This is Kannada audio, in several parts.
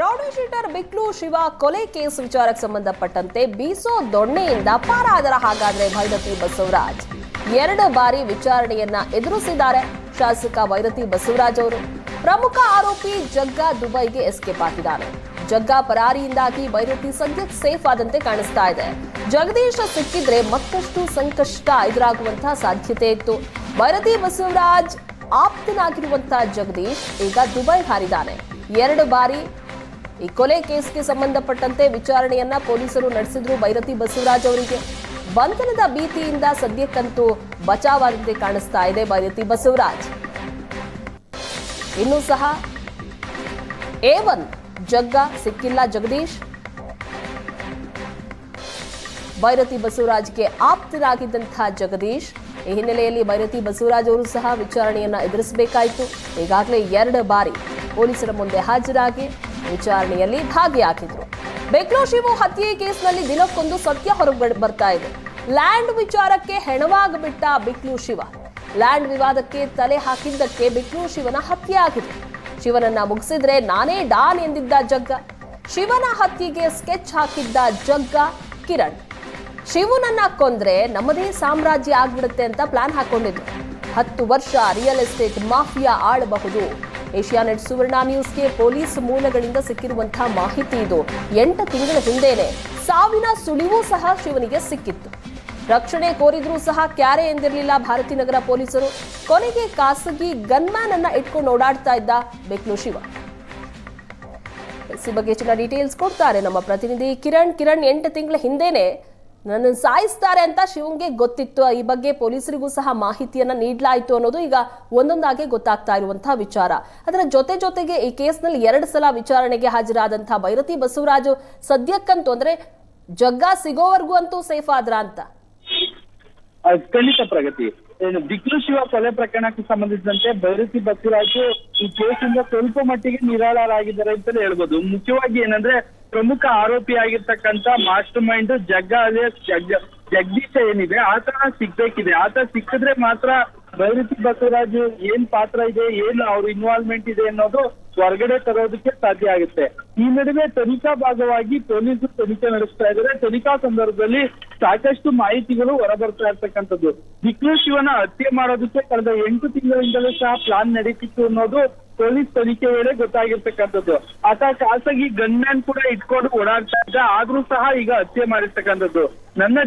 ರೌಡಿ ಶೀಟರ್ ಬಿಕ್ಲು ಶಿವ ಕೊಲೆ ಕೇಸ್ ವಿಚಾರಕ್ಕೆ ಸಂಬಂಧಪಟ್ಟಂತೆ ಬೀಸೋ ದೊಣ್ಣೆಯಿಂದ ಪಾರಾದರ ಹಾಗಾದ್ರೆ ಭೈರತಿ ಬಸವರಾಜ್ 2 ಬಾರಿ ವಿಚಾರಣೆಯನ್ನ ಎದುರಿಸಿದ್ದಾರೆ ಶಾಸಕ ಭೈರತಿ ಬಸವರಾಜ್ ಅವರು. ಪ್ರಮುಖ ಆರೋಪಿ ಜಗ್ಗಾ ದುಬೈಗೆ ಎಸ್ಕೇಪ್ ಆಗಿದ್ದಾನೆ. ಜಗ್ಗಾ ಪರಾರಿಯಿಂದಾಗಿ ಭೈರತಿ ಸದ್ಯಕ್ಕೆ ಸೇಫ್ ಆದಂತೆ ಕಾಣಿಸ್ತಾ ಇದೆ. ಜಗದೀಶ್ ಸಿಕ್ಕಿದ್ರೆ ಮತ್ತಷ್ಟು ಸಂಕಷ್ಟ ಎದುರಾಗುವಂತಹ ಸಾಧ್ಯತೆ ಇತ್ತು. ಭೈರತಿ ಬಸವರಾಜ್ ಆಪ್ತನಾಗಿರುವಂತಹ ಜಗದೀಶ್ ಈಗ ದುಬೈ ಹಾರಿದ್ದಾನೆ. 2 ಬಾರಿ ಈ ಕೊಲೆ ಕೇಸ್ಗೆ ಸಂಬಂಧಪಟ್ಟಂತೆ ವಿಚಾರಣೆಯನ್ನ ಪೊಲೀಸರು ನಡೆಸಿದ್ರು. ಭೈರತಿ ಬಸವರಾಜ್ ಅವರಿಗೆ ಬಂಧನದ ಭೀತಿಯಿಂದ ಸದ್ಯಕ್ಕಂತೂ ಬಚಾವಾದಂತೆ ಕಾಣಿಸ್ತಾ ಇದೆ ಭೈರತಿ ಬಸವರಾಜ್. ಇನ್ನೂ ಸಹ A1 ಜಗ್ಗಾ ಸಿಕ್ಕಿಲ್ಲ ಜಗದೀಶ್. ಭೈರತಿ ಬಸವರಾಜ್ಗೆ ಆಪ್ತರಾಗಿದ್ದಂತಹ ಜಗದೀಶ್ ಈ ಹಿನ್ನೆಲೆಯಲ್ಲಿ ಭೈರತಿ ಬಸವರಾಜ್ ಅವರು ಸಹ ವಿಚಾರಣೆಯನ್ನ ಎದುರಿಸಬೇಕಾಯಿತು. ಈಗಾಗಲೇ 2 ಬಾರಿ ಪೊಲೀಸರ ಮುಂದೆ ಹಾಜರಾಗಿ ವಿಚಾರಣೆಯಲ್ಲಿ ಭಾಗಿಯಾಗಿದ್ರು. ಬಿಕ್ಲು ಶಿವು ಹತ್ಯೆ ಕೇಸ್ನಲ್ಲಿ ದಿನಕ್ಕೊಂದು ಸತ್ಯ ಹೊರಗೆ ಬರ್ತಾ ಇದೆ. ಲ್ಯಾಂಡ್ ವಿಚಾರಕ್ಕೆ ಹೆಣವಾಗಿಬಿಟ್ಟ ಬಿಕ್ಲು ಶಿವ. ಲ್ಯಾಂಡ್ ವಿವಾದಕ್ಕೆ ತಲೆ ಹಾಕಿದ್ದಕ್ಕೆ ಬಿಕ್ಲು ಶಿವನ ಹತ್ಯೆ ಆಗಿದೆ. ಶಿವನನ್ನ ಮುಗಿಸಿದ್ರೆ ನಾನೇ ಡಾನ್ ಎಂದಿದ್ದ ಜಗ್ಗ. ಶಿವನ ಹತ್ಯೆಗೆ ಸ್ಕೆಚ್ ಹಾಕಿದ್ದ ಜಗ್ಗ ಕಿರಣ್. ಶಿವನನ್ನ ಕೊಂದ್ರೆ ನಮ್ಮದೇ ಸಾಮ್ರಾಜ್ಯ ಆಗ್ಬಿಡುತ್ತೆ ಅಂತ ಪ್ಲಾನ್ ಹಾಕೊಂಡಿದ್ರು. 10 ವರ್ಷ ರಿಯಲ್ ಎಸ್ಟೇಟ್ ಮಾಫಿಯಾ ಆಳಬಹುದು. ಏಷ್ಯಾನೆಟ್ ಸುವರ್ಣ ನ್ಯೂಸ್ಗೆ ಪೊಲೀಸ್ ಮೂಲಗಳಿಂದ ಸಿಕ್ಕಿರುವಂತಹ ಮಾಹಿತಿ ಇದು. 8 ತಿಂಗಳ ಹಿಂದೆನೆ ಸಾವಿನ ಸುಳಿವು ಸಹ ಶಿವನಿಗೆ ಸಿಕ್ಕಿತ್ತು. ರಕ್ಷಣೆ ಕೋರಿದ್ರೂ ಸಹ ಕ್ಯಾರೆ ಎಂದಿರಲಿಲ್ಲ ಭಾರತೀನಗರ ಪೊಲೀಸರು. ಕೊನೆಗೆ ಖಾಸಗಿ ಗನ್ಮ್ಯಾನ್ ಅನ್ನ ಇಟ್ಕೊಂಡು ಓಡಾಡ್ತಾ ಇದ್ದ ಬಿಕ್ಲು ಶಿವ. ಈ ಬಗ್ಗೆ ಹೆಚ್ಚಿನ ಡೀಟೇಲ್ಸ್ ಕೊಡ್ತಾರೆ ನಮ್ಮ ಪ್ರತಿನಿಧಿ ಕಿರಣ್. 8 ತಿಂಗಳ ಹಿಂದೆನೆ ನನ್ನನ್ನು ಸಾಯಿಸ್ತಾರೆ ಅಂತ ಶಿವಂಗೆ ಗೊತ್ತಿತ್ತು. ಈ ಬಗ್ಗೆ ಪೊಲೀಸರಿಗೂ ಸಹ ಮಾಹಿತಿಯನ್ನ ನೀಡಲಾಯಿತು ಅನ್ನೋದು ಈಗ ಒಂದೊಂದಾಗಿ ಗೊತ್ತಾಗ್ತಾ ಇರುವಂತಹ ವಿಚಾರ. ಅದರ ಜೊತೆಗೆ ಈ ಕೇಸ್ನಲ್ಲಿ 2 ಸಲ ವಿಚಾರಣೆಗೆ ಹಾಜರಾದಂತಹ ಭೈರತಿ ಬಸವರಾಜು ಸದ್ಯಕ್ಕಂತೂ ಅಂದ್ರೆ ಜಗ್ಗಾ ಸಿಗೋವರೆಗೂ ಅಂತೂ ಸೇಫ್ ಆದ್ರ ಅಂತ. ಖಂಡಿತ ಪ್ರಗತಿ. ಬಿಕ್ಲು ಶಿವ ಕೊಲೆ ಪ್ರಕರಣಕ್ಕೆ ಸಂಬಂಧಿಸಿದಂತೆ ಭೈರತಿ ಬಸವರಾಜು ಈ ಕೇಸಿಂದ ಸ್ವಲ್ಪ ಮಟ್ಟಿಗೆ ನಿರಾಳರಾಗಿದ್ದಾರೆ ಅಂತಲೇ ಹೇಳ್ಬೋದು. ಮುಖ್ಯವಾಗಿ ಏನಂದ್ರೆ ಪ್ರಮುಖ ಆರೋಪಿ ಆಗಿರ್ತಕ್ಕಂಥ ಮಾಸ್ಟರ್ ಮೈಂಡ್ ಜಗ್ಗಾ ಅಲಿಯಾಸ್ ಜಗದೀಶ ಏನಿದೆ ಆತ ಸಿಗ್ಬೇಕಿದೆ. ಆತ ಸಿಕ್ಕಿದ್ರೆ ಮಾತ್ರ ಭೈರತಿ ಬಸವರಾಜು ಏನ್ ಪಾತ್ರ ಇದೆ, ಏನು ಅವ್ರ ಇನ್ವಾಲ್ವ್ಮೆಂಟ್ ಇದೆ ಅನ್ನೋದು ಹೊರಗಡೆ ತರೋದಕ್ಕೆ ಸಾಧ್ಯ ಆಗುತ್ತೆ. ಈ ನಡುವೆ ತನಿಖಾ ಭಾಗವಾಗಿ ಪೊಲೀಸರು ತನಿಖೆ ನಡೆಸ್ತಾ ಇದ್ದಾರೆ. ತನಿಖಾ ಸಂದರ್ಭದಲ್ಲಿ ಸಾಕಷ್ಟು ಮಾಹಿತಿಗಳು ಹೊರಬರ್ತಾ ಇರ್ತಕ್ಕಂಥದ್ದು. ಬಿಕ್ಲು ಶಿವನ ಹತ್ಯೆ ಮಾಡೋದಕ್ಕೆ ಕಳೆದ 8 ತಿಂಗಳಿಂದಲೂ ಸಹ ಪ್ಲಾನ್ ನಡೀತಿತ್ತು ಅನ್ನೋದು ಪೊಲೀಸ್ ತನಿಖೆ ವೇಳೆ ಗೊತ್ತಾಗಿರ್ತಕ್ಕಂಥದ್ದು. ಆತ ಖಾಸಗಿ ಗನ್ಮ್ಯಾನ್ ಕೂಡ ಇಟ್ಕೊಂಡು ಓಡಾಡ್ತಾ ಇದ್ದ, ಆದ್ರೂ ಸಹ ಈಗ ಹತ್ಯೆ ಮಾಡಿರ್ತಕ್ಕಂಥದ್ದು. ನನ್ನ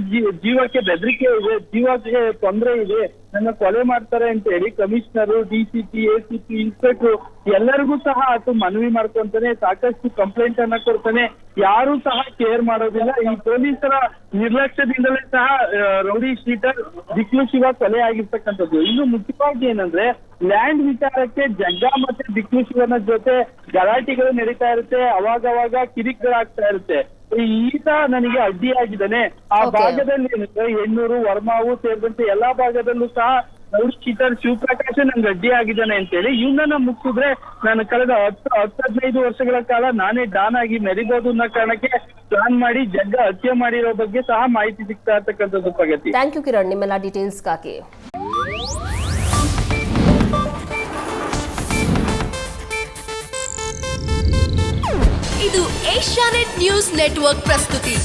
ಜೀವಕ್ಕೆ ಬೆದರಿಕೆ ಇದೆ, ಜೀವಕ್ಕೆ ತೊಂದರೆ ಇದೆ, ನನ್ನ ಕೊಲೆ ಮಾಡ್ತಾರೆ ಅಂತ ಹೇಳಿ ಕಮಿಷನರ್, DCP, ACP, ಇನ್ಸ್ಪೆಕ್ಟರ್ ಎಲ್ಲರಿಗೂ ಸಹ ಆತ ಮನವಿ ಮಾಡ್ಕೊಂತಾನೆ. ಸಾಕಷ್ಟು ಕಂಪ್ಲೇಂಟ್ ಅನ್ನ ಕೊಡ್ತಾನೆ. ಯಾರು ಸಹ ಕೇರ್ ಮಾಡೋದಿಲ್ಲ. ಈ ಪೊಲೀಸರ ನಿರ್ಲಕ್ಷ್ಯದಿಂದಲೇ ಸಹ ರೌಡಿ ಶೀಟರ್ ಬಿಕ್ಲು ಶಿವ ಕೊಲೆ ಆಗಿರ್ತಕ್ಕಂಥದ್ದು. ಇನ್ನು ಮುಖ್ಯವಾಗಿ ಏನಂದ್ರೆ ಲ್ಯಾಂಡ್ ವಿಚಾರಕ್ಕೆ ಜಗ್ಗಾ ಮತ್ತೆ ಬಿಕ್ಲು ಶಿವನ ಜೊತೆ ಗಲಾಟೆಗಳು ನಡೀತಾ ಇರುತ್ತೆ. ಅವಾಗವಾಗ ಕಿರಿಕ್ಗಳಾಗ್ತಾ ಇರುತ್ತೆ. ಈತ ನನಗೆ ಅಡ್ಡಿಯಾಗಿದ್ದಾನೆ. ಆ ಭಾಗದಲ್ಲಿ ಹೆಣ್ಣೂರು, ವರ್ಮಾವು ಸೇರಿದಂತೆ ಎಲ್ಲಾ ಭಾಗದಲ್ಲೂ ಸಹ ರೌಡಿ ಶೀಟರ್ ಶಿವಪ್ರಕಾಶ್ ನಂಗೆ ಅಡ್ಡಿ ಆಗಿದ್ದಾನೆ ಅಂತೇಳಿ ಇವನನ್ನ ಮುಗಿಸಿದ್ರೆ ನಾನು ಕಳೆದ 10-15 ವರ್ಷಗಳ ಕಾಲ ನಾನೇ ಡಾನ್ ಆಗಿ ಮೆರಿಬಹುದು ಅನ್ನೋ ಕಾರಣಕ್ಕೆ ಪ್ಲಾನ್ ಮಾಡಿ ಜಗ್ಗಾ ಹತ್ಯೆ ಮಾಡಿರೋ ಬಗ್ಗೆ ಸಹ ಮಾಹಿತಿ ಸಿಗ್ತಾ ಇರ್ತಕ್ಕಂಥದ್ದು. ಪ್ರಗತಿ. ಥ್ಯಾಂಕ್ ಯು ಕಿರಣ್ ನಿಮ್ಮೆಲ್ಲ ಡೀಟೇಲ್ಸ್ಗಾಗಿ. ಇದು ಏಷ್ಯಾನೆಟ್ ನ್ಯೂಸ್ ನೆಟ್ವರ್ಕ್ ಪ್ರಸ್ತುತಿ.